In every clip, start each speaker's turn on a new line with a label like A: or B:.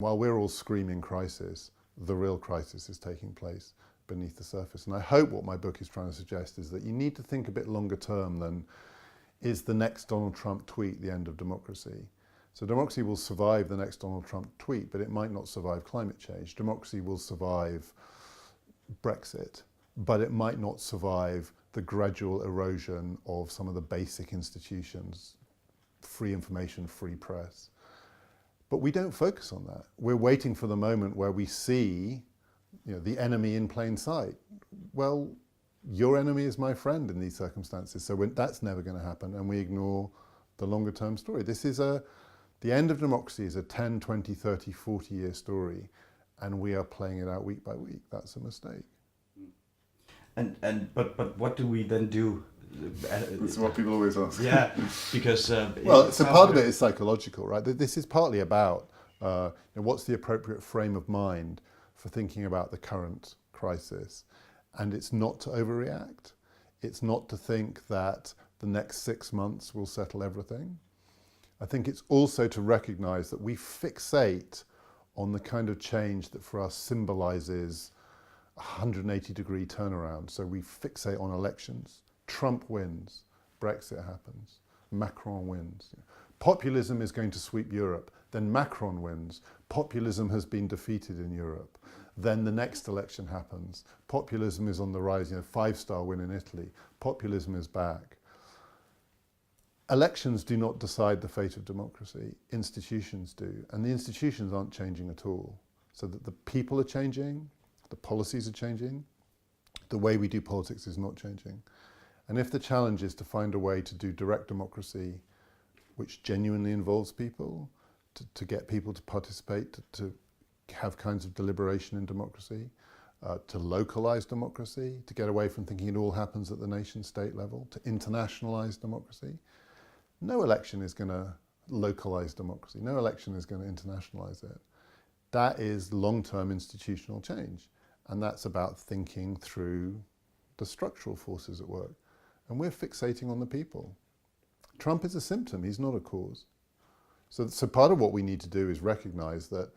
A: While we're all screaming crisis, the real crisis is taking place beneath the surface. And I hope what my book is trying to suggest is that you need to think a bit longer term than, is the next Donald Trump tweet the end of democracy? So democracy will survive the next Donald Trump tweet, but it might not survive climate change. Democracy will survive Brexit, but it might not survive the gradual erosion of some of the basic institutions, free information, free press. But we don't focus on that. We're waiting for the moment where we see, the enemy in plain sight. Well, your enemy is my friend in these circumstances, so that's never going to happen, and we ignore the longer term story. The end of democracy is a 10, 20, 30, 40-year story, and we are playing it out week by week. That's a mistake.
B: But what do we then do?
A: That's what people always ask.
B: Yeah, because
A: so part of it is psychological, right? This is partly about what's the appropriate frame of mind for thinking about the current crisis, and it's not to overreact. It's not to think that the next 6 months will settle everything. I think it's also to recognize that we fixate on the kind of change that for us symbolizes a 180-degree turnaround. So we fixate on elections. Trump wins, Brexit happens, Macron wins. Populism is going to sweep Europe, then Macron wins. Populism has been defeated in Europe. Then the next election happens. Populism is on the rise, 5-star win in Italy. Populism is back. Elections do not decide the fate of democracy, institutions do, and the institutions aren't changing at all. So that the people are changing, the policies are changing, the way we do politics is not changing. And if the challenge is to find a way to do direct democracy which genuinely involves people, to get people to participate, to have kinds of deliberation in democracy, to localize democracy, to get away from thinking it all happens at the nation state level, to internationalize democracy, no election is going to localize democracy. No election is going to internationalize it. That is long-term institutional change. And that's about thinking through the structural forces at work. And we're fixating on the people. Trump is a symptom, he's not a cause. So part of what we need to do is recognize that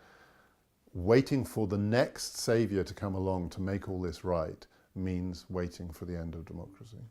A: waiting for the next savior to come along to make all this right means waiting for the end of democracy.